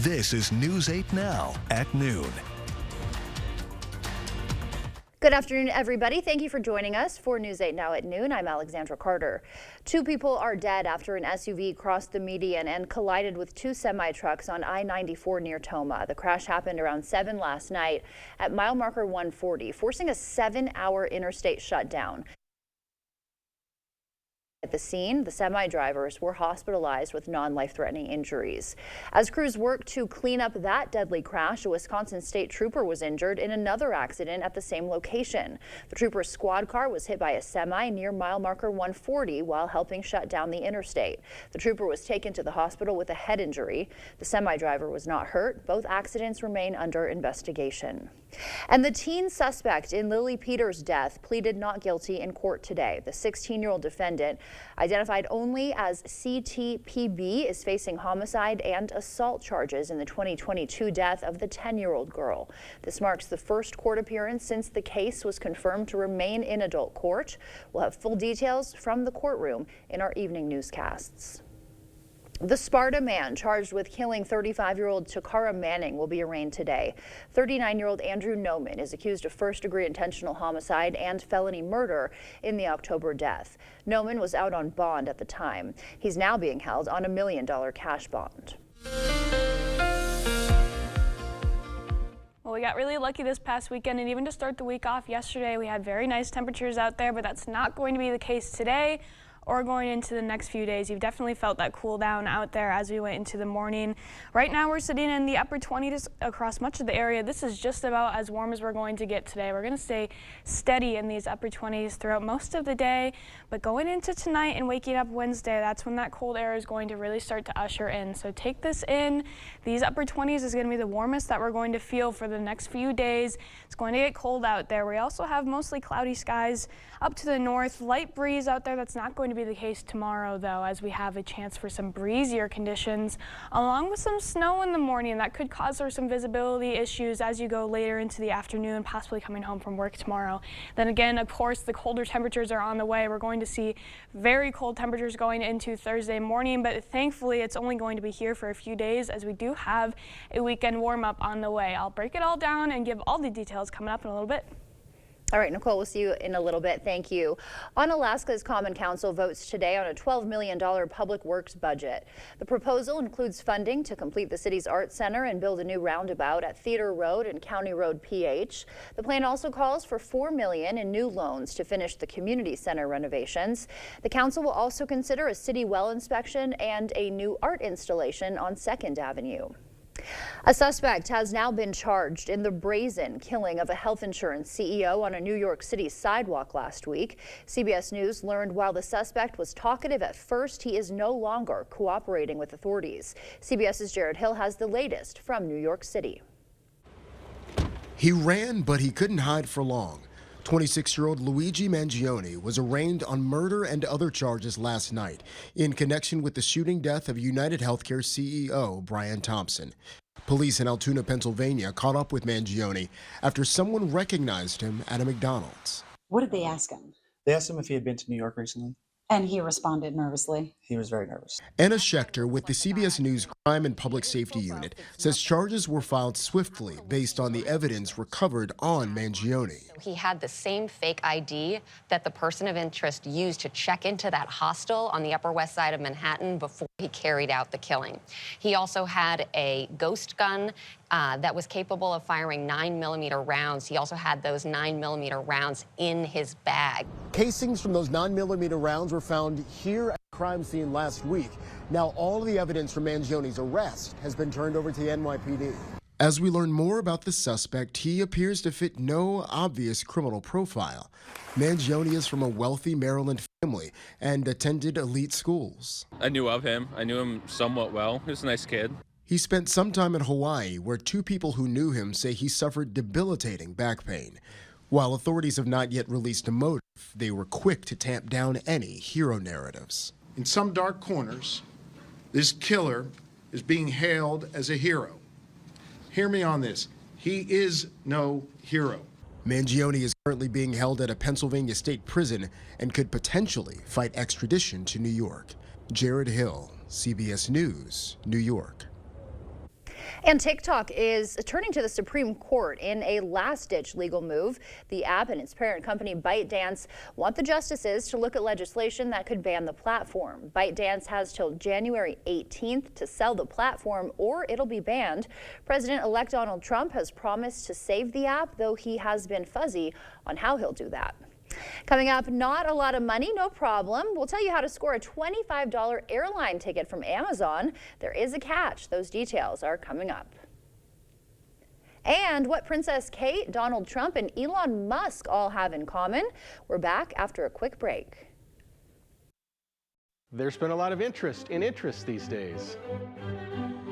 This is News 8 Now at noon. Good afternoon, everybody. Thank you for joining us for News 8 Now at noon. I'm Alexandra Carter. 2 people are dead after an SUV crossed the median and collided with 2 semi-trucks on I-94 near Tomah. The crash happened around 7 last night at mile marker 140, forcing a 7-hour interstate shutdown. At the scene, the semi-drivers were hospitalized with non-life-threatening injuries. As crews worked to clean up that deadly crash, a Wisconsin state trooper was injured in another accident at the same location. The trooper's squad car was hit by a semi near mile marker 140 while helping shut down the interstate. The trooper was taken to the hospital with a head injury. The semi-driver was not hurt. Both accidents remain under investigation. And the teen suspect in Lily Peters' death pleaded not guilty in court today. The 16-year-old defendant, identified only as CTPB, is facing homicide and assault charges in the 2022 death of the 10-year-old girl. This marks the first court appearance since the case was confirmed to remain in adult court. We'll have full details from the courtroom in our evening newscasts. The Sparta man charged with killing 35-year-old Takara Manning will be arraigned today. 39-year-old Andrew Noman is accused of first-degree intentional homicide and felony murder in the October death. Noman was out on bond at the time. He's now being held on a $1 million cash bond. Well, we got really lucky this past weekend, and even to start the week off yesterday, we had very nice temperatures out there, but that's not going to be the case today or going into the next few days. You've definitely felt that cool down out there as we went into the morning. Right now we're sitting in the upper 20s across much of the area. This is just about as warm as we're going to get today. We're going to stay steady in these upper 20s throughout most of the day, but going into tonight and waking up Wednesday, that's when that cold air is going to really start to usher in. So take this in. These upper 20s is going to be the warmest that we're going to feel for the next few days. It's going to get cold out there. We also have mostly cloudy skies up to the north, light breeze out there. That's not going to be the case tomorrow, though, as we have a chance for some breezier conditions along with some snow in the morning. That could cause some visibility issues as you go later into the afternoon, possibly coming home from work tomorrow. Then again, of course, the colder temperatures are on the way. We're going to see very cold temperatures going into Thursday morning, but thankfully it's only going to be here for a few days as we do have a weekend warm up on the way. I'll break it all down and give all the details coming up in a little bit. All right, Nicole, we'll see you in a little bit. Thank you. On Alaska's Common Council votes today on a $12 million public works budget. The proposal includes funding to complete the city's Arts Center and build a new roundabout at Theater Road and County Road PH. The plan also calls for $4 million in new loans to finish the community center renovations. The council will also consider a city well inspection and a new art installation on 2nd Avenue. A suspect has now been charged in the brazen killing of a health insurance CEO on a New York City sidewalk last week. CBS News learned while the suspect was talkative at first, he is no longer cooperating with authorities. CBS's Jared Hill has the latest from New York City. He ran, but he couldn't hide for long. 26-year-old Luigi Mangione was arraigned on murder and other charges last night in connection with the shooting death of United Healthcare CEO Brian Thompson. Police in Altoona, Pennsylvania caught up with Mangione after someone recognized him at a McDonald's. What did they ask him? They asked him if he had been to New York recently. And he responded nervously. He was very nervous. Anna Schechter with the CBS News Crime and Public Safety Unit says charges were filed swiftly based on the evidence recovered on Mangione. He had the same fake ID that the person of interest used to check into that hostel on the Upper West Side of Manhattan before he carried out the killing. He also had a ghost gun that was capable of firing 9mm rounds. He also had those 9mm rounds in his bag. Casings from those 9mm rounds were found here at the crime scene last week. Now all of the evidence from Mangione's arrest has been turned over to the NYPD. As we learn more about the suspect, he appears to fit no obvious criminal profile. Mangione is from a wealthy Maryland family and attended elite schools. I knew of him. I knew him somewhat well. He was a nice kid. He spent some time in Hawaii, where 2 people who knew him say he suffered debilitating back pain. While authorities have not yet released a motive, they were quick to tamp down any hero narratives. In some dark corners, this killer is being hailed as a hero. Hear me on this. He is no hero. Mangione is currently being held at a Pennsylvania state prison and could potentially fight extradition to New York. Jared Hill, CBS News, New York. And TikTok is turning to the Supreme Court in a last-ditch legal move. The app and its parent company ByteDance want the justices to look at legislation that could ban the platform. ByteDance has till January 18th to sell the platform or it'll be banned. President-elect Donald Trump has promised to save the app, though he has been fuzzy on how he'll do that. Coming up, not a lot of money, no problem. We'll tell you how to score a $25 airline ticket from Amazon. There is a catch. Those details are coming up. And what Princess Kate, Donald Trump, and Elon Musk all have in common. We're back after a quick break. There's been a lot of interest these days.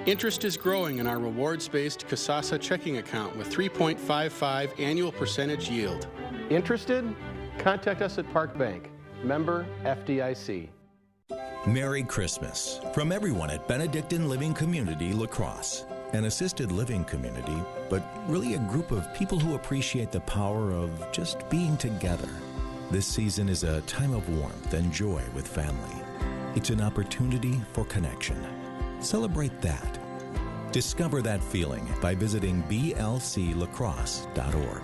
Interest is growing in our rewards-based Kasasa checking account with 3.55 annual percentage yield. Interested? Contact us at Park Bank, member FDIC. Merry Christmas from everyone at Benedictine Living Community La Crosse, an assisted living community, but really a group of people who appreciate the power of just being together. This season is a time of warmth and joy with family. It's an opportunity for connection. Celebrate that. Discover that feeling by visiting blclacrosse.org.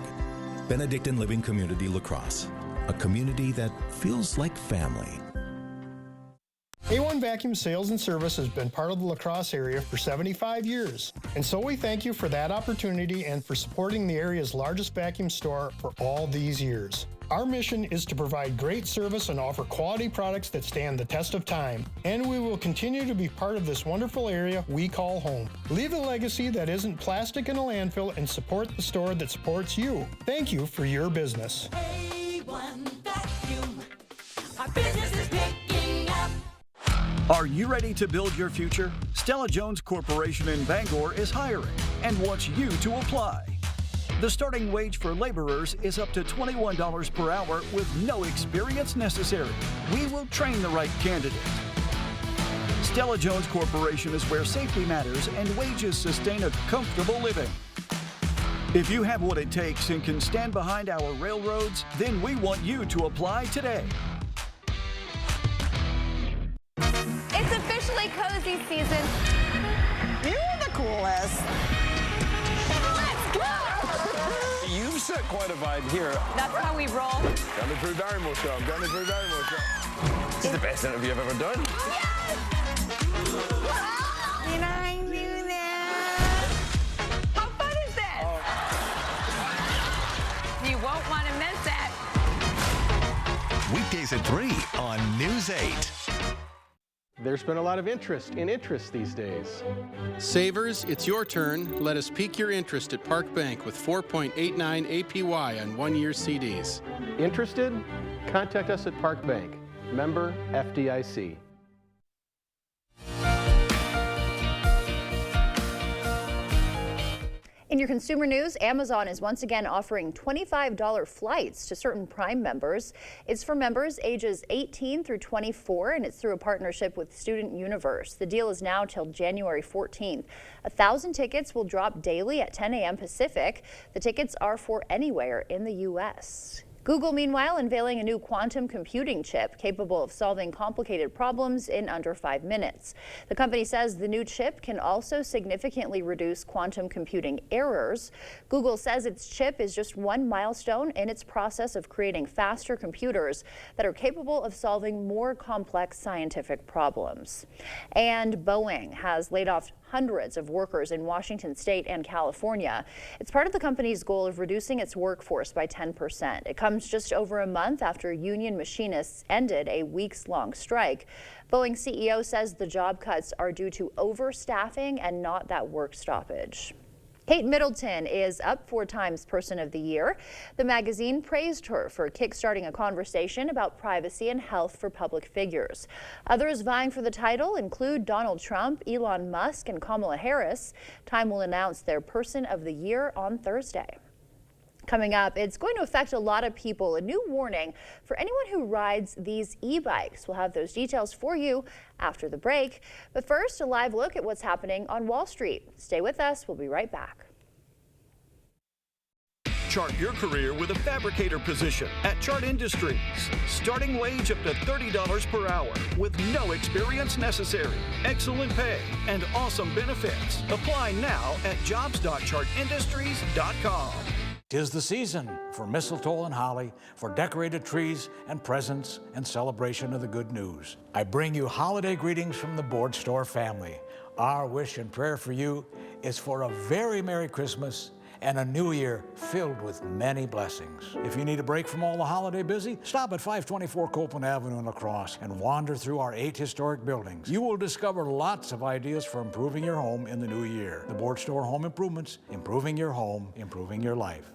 Benedictine Living Community La Crosse, a community that feels like family. A1 Vacuum Sales and Service has been part of the La Crosse area for 75 years, and so we thank you for that opportunity and for supporting the area's largest vacuum store for all these years. Our mission is to provide great service and offer quality products that stand the test of time, and we will continue to be part of this wonderful area we call home. Leave a legacy that isn't plastic in a landfill and support the store that supports you. Thank you for your business. A1 Vacuum. Our business is picking up. Are you ready to build your future? Stella Jones Corporation in Bangor is hiring and wants you to apply. The starting wage for laborers is up to $21 per hour with no experience necessary. We will train the right candidate. Stella Jones Corporation is where safety matters and wages sustain a comfortable living. If you have what it takes and can stand behind our railroads, then we want you to apply today. It's officially cozy season. You're the coolest. You've set quite a vibe here. That's how we roll. Down the Drew Barrymore show. Down the Drew Barrymore show. This is the best interview I've ever done. Yes! Can I do that? How fun is this? You won't want to miss it. Weekdays at 3 on News 8. There's been a lot of interest these days. Savers, it's your turn. Let us pique your interest at Park Bank with 4.89 APY on one-year CDs. Interested? Contact us at Park Bank, member FDIC. In your consumer news, Amazon is once again offering $25 flights to certain Prime members. It's for members ages 18 through 24, and it's through a partnership with Student Universe. The deal is now till January 14th. 1,000 tickets will drop daily at 10 a.m. Pacific. The tickets are for anywhere in the U.S. Google, meanwhile, unveiling a new quantum computing chip capable of solving complicated problems in under 5 minutes. The company says the new chip can also significantly reduce quantum computing errors. Google says its chip is just one milestone in its process of creating faster computers that are capable of solving more complex scientific problems. And Boeing has laid off hundreds of workers in Washington state and California. It's part of the company's goal of reducing its workforce by 10%. It comes just over a month after union machinists ended a weeks-long strike. Boeing CEO says the job cuts are due to overstaffing and not that work stoppage. Kate Middleton is up 4 times Person of the Year. The magazine praised her for kickstarting a conversation about privacy and health for public figures. Others vying for the title include Donald Trump, Elon Musk, and Kamala Harris. Time will announce their Person of the Year on Thursday. Coming up, it's going to affect a lot of people. A new warning for anyone who rides these e-bikes. We'll have those details for you after the break. But first, a live look at what's happening on Wall Street. Stay with us. We'll be right back. Chart your career with a fabricator position at Chart Industries. Starting wage up to $30 per hour with no experience necessary. Excellent pay and awesome benefits. Apply now at jobs.chartindustries.com. 'Tis the season for mistletoe and holly, for decorated trees and presents and celebration of the good news. I bring you holiday greetings from the Board Store family. Our wish and prayer for you is for a very Merry Christmas and a new year filled with many blessings. If you need a break from all the holiday busy, stop at 524 Copeland Avenue in La Crosse and wander through our 8 historic buildings. You will discover lots of ideas for improving your home in the new year. The Board Store Home Improvements, improving your home, improving your life.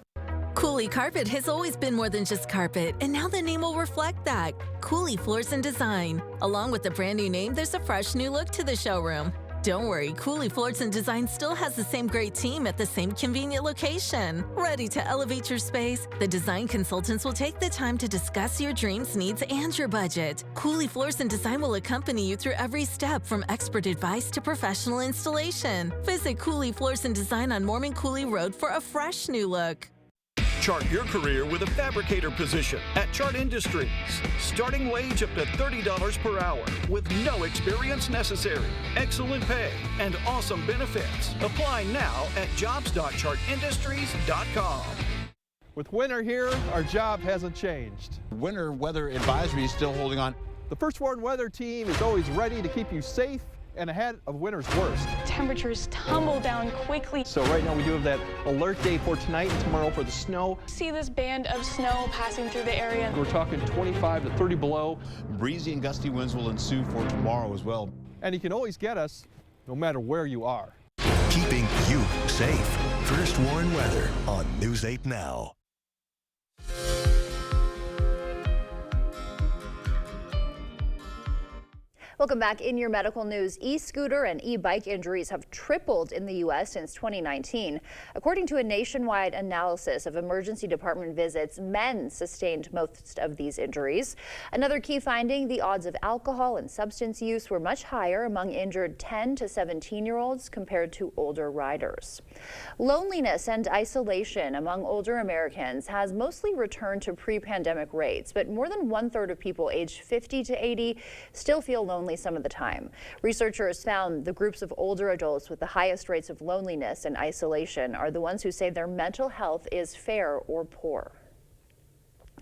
Cooley Carpet has always been more than just carpet, and now the name will reflect that. Cooley Floors and Design. Along with the brand new name, there's a fresh new look to the showroom. Don't worry, Cooley Floors and Design still has the same great team at the same convenient location. Ready to elevate your space? The design consultants will take the time to discuss your dreams, needs, and your budget. Cooley Floors and Design will accompany you through every step, from expert advice to professional installation. Visit Cooley Floors and Design on Mormon Cooley Road for a fresh new look. Chart your career with a fabricator position at Chart Industries. Starting wage up to $30 per hour with no experience necessary. Excellent pay and awesome benefits. Apply now at jobs.chartindustries.com. With winter here, our job hasn't changed. Winter weather advisory is still holding on. The First Warn Weather Team is always ready to keep you safe and ahead of winter's worst. Temperatures tumble down quickly. So right now we do have that alert day for tonight and tomorrow for the snow. See this band of snow passing through the area. We're talking 25 to 30 below. Breezy and gusty winds will ensue for tomorrow as well. And you can always get us no matter where you are. Keeping you safe. First Warn Weather on News 8 Now. Welcome back. In your medical news, e-scooter and e-bike injuries have tripled in the U.S. since 2019. According to a nationwide analysis of emergency department visits, men sustained most of these injuries. Another key finding, the odds of alcohol and substance use were much higher among injured 10 to 17-year-olds compared to older riders. Loneliness and isolation among older Americans has mostly returned to pre-pandemic rates, but more than 1/3 of people aged 50 to 80 still feel lonely some of the time. Researchers found the groups of older adults with the highest rates of loneliness and isolation are the ones who say their mental health is fair or poor.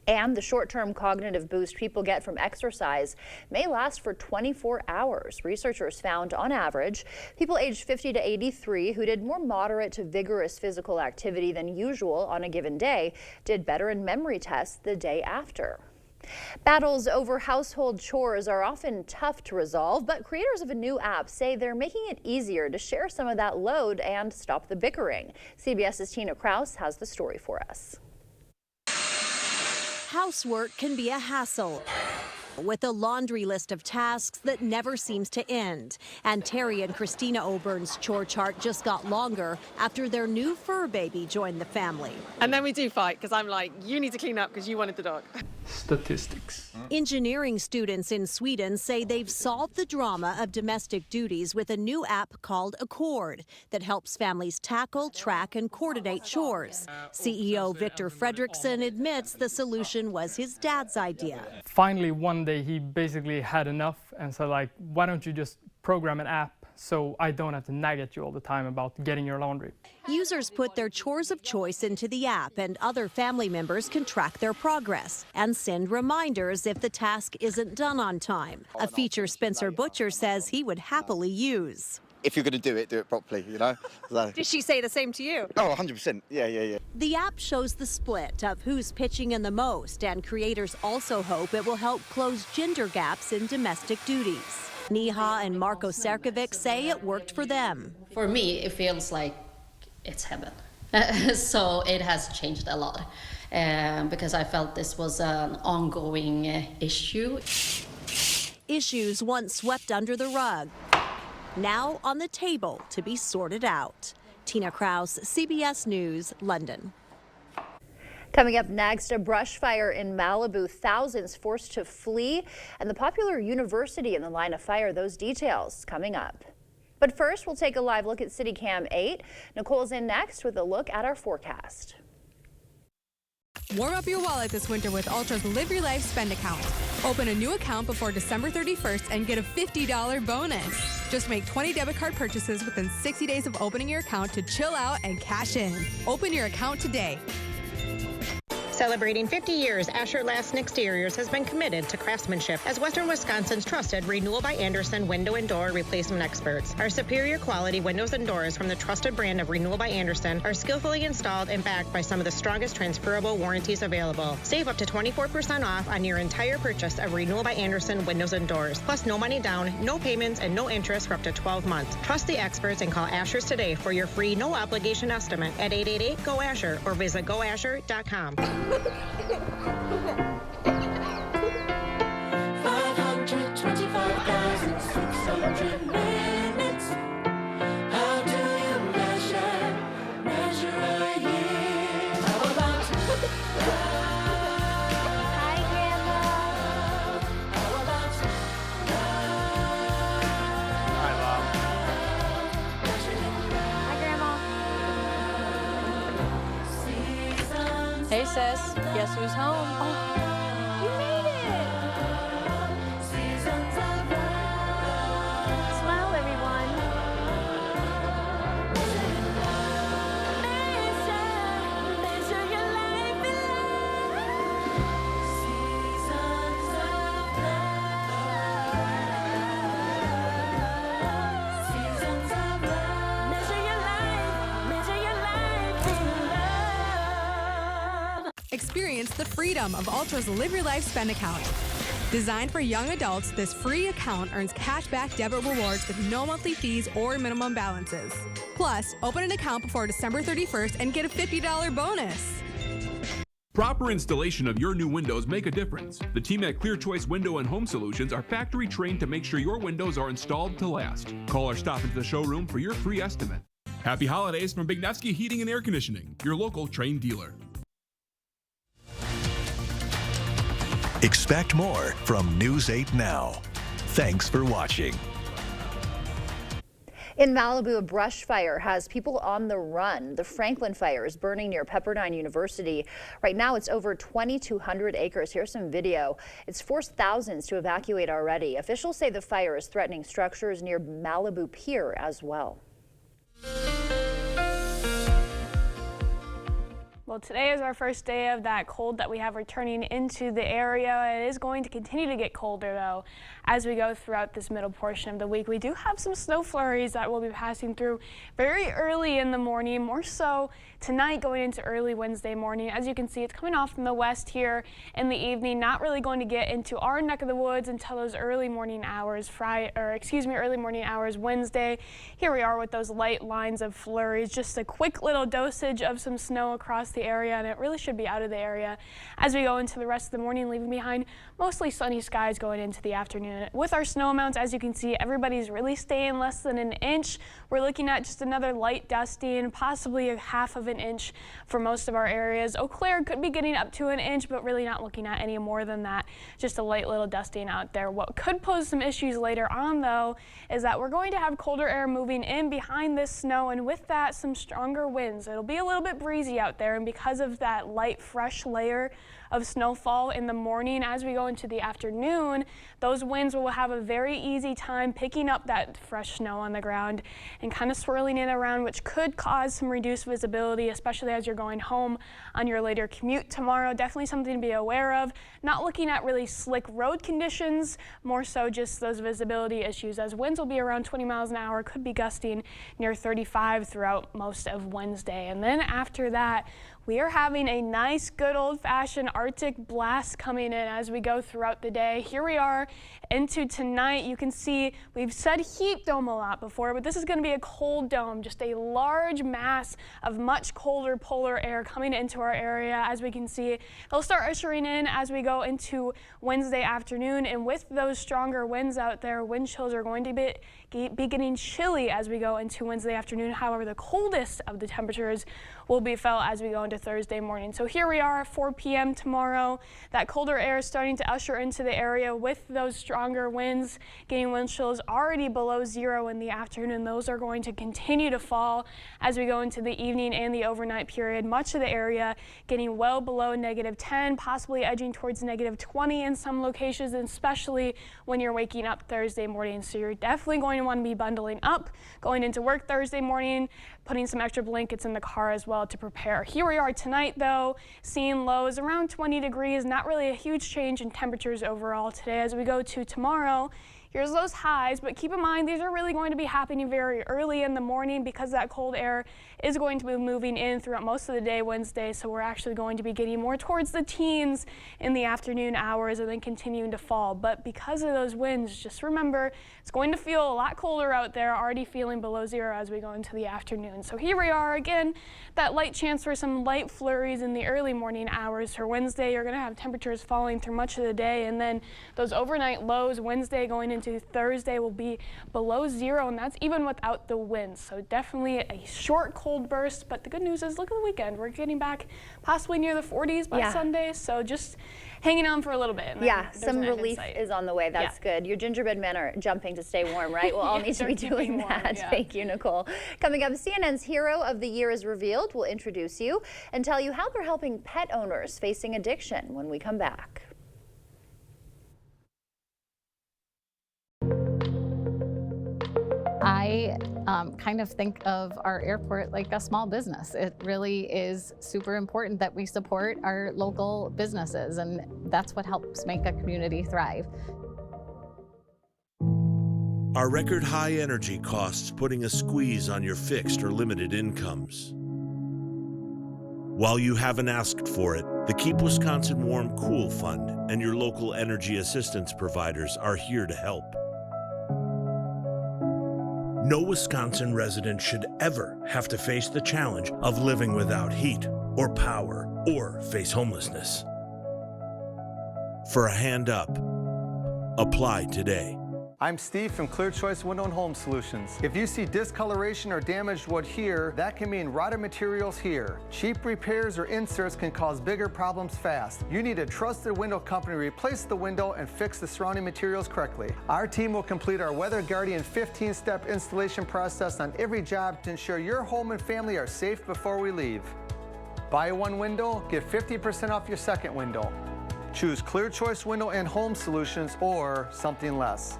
And the short-term cognitive boost people get from exercise may last for 24 hours. Researchers found, on average, people aged 50 to 83 who did more moderate to vigorous physical activity than usual on a given day did better in memory tests the day after. Battles over household chores are often tough to resolve, but creators of a new app say they're making it easier to share some of that load and stop the bickering. CBS's Tina Kraus has the story for us. Housework can be a hassle, with a laundry list of tasks that never seems to end. And Terry and Christina Obern's chore chart just got longer after their new fur baby joined the family. And then we do fight because I'm like, you need to clean up because you wanted the dog. Statistics. Engineering students in Sweden say they've solved the drama of domestic duties with a new app called Accord that helps families tackle, track, and coordinate chores. CEO Victor Fredriksson admits the solution was his dad's idea. Finally, one day he basically had enough and said, like, why don't you just program an app so I don't have to nag at you all the time about getting your laundry. Users put their chores of choice into the app, and other family members can track their progress and send reminders if the task isn't done on time, a feature Spencer Butcher says he would happily use. If you're going to do it properly, you know? So. Did she say the same to you? Oh, 100%. Yeah. The app shows the split of who's pitching in the most, and creators also hope it will help close gender gaps in domestic duties. Neha and Marko Serkovic say it worked for them. For me, it feels like it's heaven. So it has changed a lot because I felt this was an ongoing issue. Issues once swept under the rug, now on the table to be sorted out. Tina Kraus, CBS News, London. Coming up next, a brush fire in Malibu, thousands forced to flee, and the popular university in the line of fire. Those details coming up. But first, we'll take a live look at CityCam 8. Nicole's in next with a look at our forecast. Warm up your wallet this winter with Ultra's Live Your Life Spend account. Open a new account before December 31st and get a $50 bonus. Just make 20 debit card purchases within 60 days of opening your account to chill out and cash in. Open your account today. Celebrating 50 years, Asher Last Exteriors has been committed to craftsmanship as Western Wisconsin's trusted Renewal by Andersen window and door replacement experts. Our superior quality windows and doors from the trusted brand of Renewal by Andersen are skillfully installed and backed by some of the strongest transferable warranties available. Save up to 24% off on your entire purchase of Renewal by Andersen windows and doors. Plus no money down, no payments, and no interest for up to 12 months. Trust the experts and call Asher's today for your free no obligation estimate at 888-GO-ASHER or visit goasher.com. 525,600 minutes. How do you measure a year? How about Hi, Grandma. How about Hi, Mom. Hi, Grandma. Hey, sis. Guess who's home? Oh, you made it! Seasons of love. Smile, everyone. Measure your life in love. Seasons of love. Seasons of love. Measure your life in love. Experience the freedom of Ultra's Live Your Life Spend account. Designed for young adults, this free account earns cashback debit rewards with no monthly fees or minimum balances. Plus, open an account before December 31st and get a $50 bonus. Proper installation of your new windows make a difference. The team at Clear Choice Window and Home Solutions are factory trained to make sure your windows are installed to last. Call or stop into the showroom for your free estimate. Happy holidays from Bignevsky Heating and Air Conditioning, your local trained dealer. Expect more from News 8 Now. Thanks for watching. In Malibu, a brush fire has people on the run. The Franklin fire is burning near Pepperdine University. Right now, it's over 2,200 acres. Here's some video. It's forced thousands to evacuate already. Officials say the fire is threatening structures near Malibu Pier as well. Well, today is our first day of that cold that we have returning into the area. It is going to continue to get colder, though, as we go throughout this middle portion of the week. We do have some snow flurries that will be passing through very early in the morning, more so tonight going into early Wednesday morning. As you can see, it's coming off from the west here in the evening, not really going to get into our neck of the woods until those early morning hours early morning hours Wednesday. Here we are with those light lines of flurries, just a quick little dosage of some snow across the area, and it really should be out of the area as we go into the rest of the morning, leaving behind mostly sunny skies going into the afternoon. With our snow amounts, as you can see, everybody's really staying less than an inch. We're looking at just another light dusting, possibly a half of an inch for most of our areas. Eau Claire could be getting up to an inch, but really not looking at any more than that. Just a light little dusting out there. What could pose some issues later on, though, is that we're going to have colder air moving in behind this snow, and with that, some stronger winds. It'll be a little bit breezy out there, and because of that light, fresh layer of snowfall in the morning, as we go into the afternoon, those winds will have a very easy time picking up that fresh snow on the ground and kind of swirling it around, which could cause some reduced visibility, especially as you're going home on your later commute tomorrow. Definitely something to be aware of. Not looking at really slick road conditions, more so just those visibility issues, as winds will be around 20 miles an hour, could be gusting near 35 throughout most of Wednesday. And then after that, we are having a nice, good old-fashioned Arctic blast coming in as we go throughout the day. Here we are into tonight. You can see we've said heat dome a lot before, but this is going to be a cold dome, just a large mass of much colder polar air coming into our area. As we can see, it'll start ushering in as we go into Wednesday afternoon, and with those stronger winds out there, wind chills are going to be getting chilly as we go into Wednesday afternoon. However, the coldest of the temperatures will be felt as we go into to Thursday morning. So here we are, 4 p.m. tomorrow. That colder air is starting to usher into the area with those stronger winds, getting wind chills already below 0 in the afternoon. Those are going to continue to fall as we go into the evening and the overnight period. Much of the area getting well below -10, possibly edging towards -20 in some locations, and especially when you're waking up Thursday morning. So you're definitely going to want to be bundling up, going into work Thursday morning, putting some extra blankets in the car as well to prepare. Here we are tonight, though, seeing lows around 20 degrees. Not really a huge change in temperatures overall today. As we go to tomorrow, here's those highs, but keep in mind these are really going to be happening very early in the morning because that cold air is going to be moving in throughout most of the day Wednesday, so we're actually going to be getting more towards the teens in the afternoon hours and then continuing to fall. But because of those winds, just remember it's going to feel a lot colder out there, already feeling below 0 as we go into the afternoon. So here we are again, that light chance for some light flurries in the early morning hours. For Wednesday, you're going to have temperatures falling through much of the day, and then those overnight lows Wednesday going into Thursday will be below 0, and that's even without the wind. So definitely a short cold burst, but the good news is look at the weekend. We're getting back possibly near the 40s by Sunday, so just hanging on for a little bit. And yeah, some relief is on the way. That's good. Your gingerbread men are jumping to stay warm, right? We'll all need to be doing that. Thank you, Nicole. Coming up, CNN's Hero of the Year is revealed. We'll introduce you and tell you how they're helping pet owners facing addiction when we come back. I kind of think of our airport like a small business. It really is super important that we support our local businesses, and that's what helps make a community thrive. Are record high energy costs putting a squeeze on your fixed or limited incomes? While you haven't asked for it, the Keep Wisconsin Warm Cool Fund and your local energy assistance providers are here to help. No Wisconsin resident should ever have to face the challenge of living without heat or power or face homelessness. For a hand up, apply today. I'm Steve from Clear Choice Window and Home Solutions. If you see discoloration or damaged wood here, that can mean rotted materials here. Cheap repairs or inserts can cause bigger problems fast. You need a trusted window company to replace the window and fix the surrounding materials correctly. Our team will complete our Weather Guardian 15-step installation process on every job to ensure your home and family are safe before we leave. Buy one window, get 50% off your second window. Choose Clear Choice Window and Home Solutions or something less.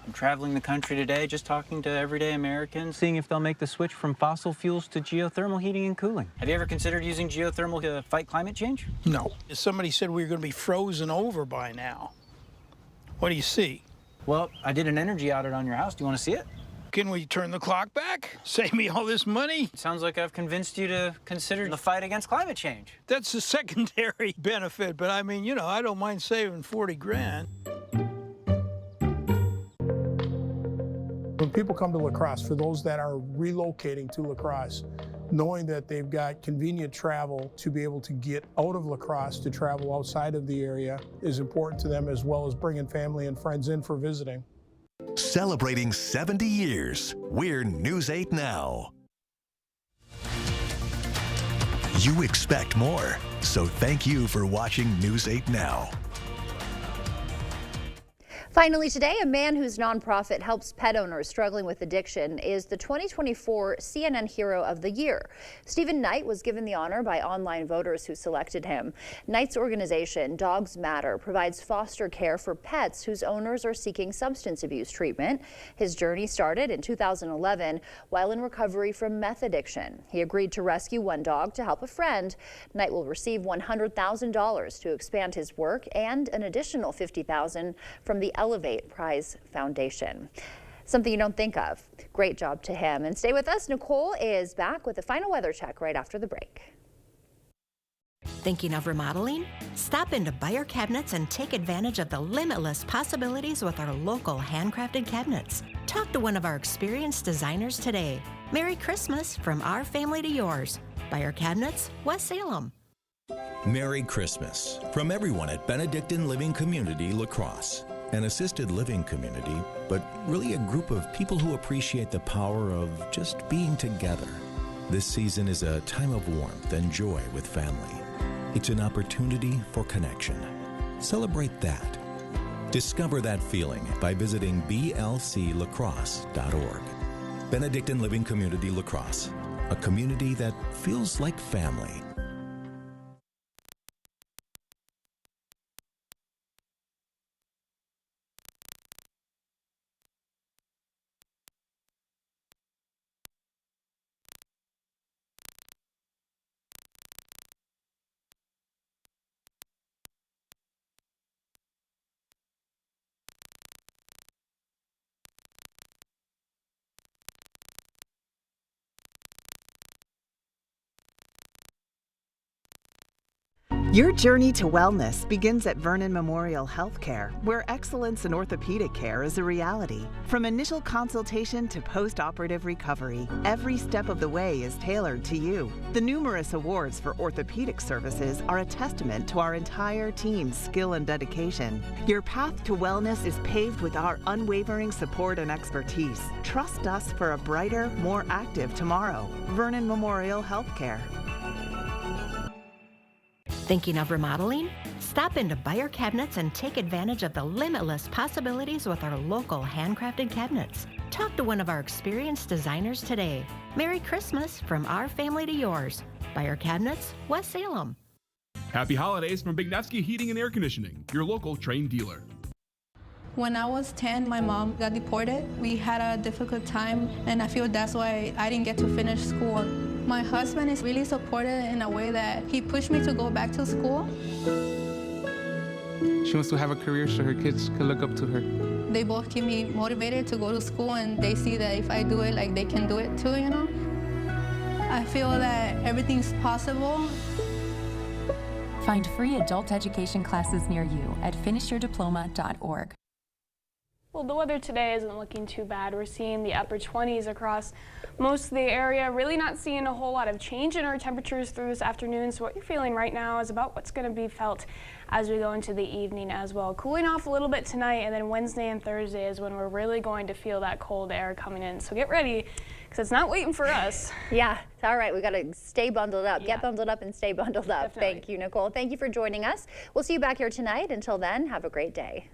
I'm traveling the country today, just talking to everyday Americans, seeing if they'll make the switch from fossil fuels to geothermal heating and cooling. Have you ever considered using geothermal to fight climate change? No. Somebody said we were going to be frozen over by now. What do you see? Well, I did an energy audit on your house. Do you want to see it? Can we turn the clock back? Save me all this money? Sounds like I've convinced you to consider the fight against climate change. That's a secondary benefit, but I mean, you know, I don't mind saving 40 grand. When people come to La Crosse, for those that are relocating to La Crosse, knowing that they've got convenient travel to be able to get out of La Crosse to travel outside of the area is important to them, as well as bringing family and friends in for visiting. Celebrating 70 years, we're News 8 Now. You expect more, so thank you for watching News 8 Now. Finally today, a man whose nonprofit helps pet owners struggling with addiction is the 2024 CNN Hero of the Year. Stephen Knight was given the honor by online voters who selected him. Knight's organization, Dogs Matter, provides foster care for pets whose owners are seeking substance abuse treatment. His journey started in 2011 while in recovery from meth addiction. He agreed to rescue one dog to help a friend. Knight will receive $100,000 to expand his work and an additional $50,000 from the Elevate Prize Foundation. Something you don't think of. Great job to him. And stay with us. Nicole is back with the final weather check right after the break. Thinking of remodeling? Stop into Beyer Cabinets and take advantage of the limitless possibilities with our local handcrafted cabinets. Talk to one of our experienced designers today. Merry Christmas from our family to yours. Beyer Cabinets, West Salem. Merry Christmas from everyone at Benedictine Living Community La Crosse. An assisted living community, but really a group of people who appreciate the power of just being together. This season is a time of warmth and joy with family. It's an opportunity for connection. Celebrate that. Discover that feeling by visiting blclacrosse.org. Benedictine Living Community La Crosse, a community that feels like family. Your journey to wellness begins at Vernon Memorial Healthcare, where excellence in orthopedic care is a reality. From initial consultation to post-operative recovery, every step of the way is tailored to you. The numerous awards for orthopedic services are a testament to our entire team's skill and dedication. Your path to wellness is paved with our unwavering support and expertise. Trust us for a brighter, more active tomorrow. Vernon Memorial Healthcare. Thinking of remodeling? Stop into Buyer Cabinets and take advantage of the limitless possibilities with our local handcrafted cabinets. Talk to one of our experienced designers today. Merry Christmas from our family to yours. Buyer Cabinets, West Salem. Happy holidays from Big Nevsky Heating and Air Conditioning, your local trained dealer. When I was 10, my mom got deported. We had a difficult time, and I feel that's why I didn't get to finish school. My husband is really supportive in a way that he pushed me to go back to school. She wants to have a career so her kids can look up to her. They both keep me motivated to go to school, and they see that if I do it, like they can do it too, you know? I feel that everything's possible. Find free adult education classes near you at finishyourdiploma.org. Well, the weather today isn't looking too bad. We're seeing the upper 20s across most of the area. Really not seeing a whole lot of change in our temperatures through this afternoon. So what you're feeling right now is about what's going to be felt as we go into the evening as well. Cooling off a little bit tonight, and then Wednesday and Thursday is when we're really going to feel that cold air coming in. So get ready, because it's not waiting for us. Yeah, it's all right. We got to stay bundled up. Yeah. Get bundled up and stay bundled up. Definitely. Thank you, Nicole. Thank you for joining us. We'll see you back here tonight. Until then, have a great day.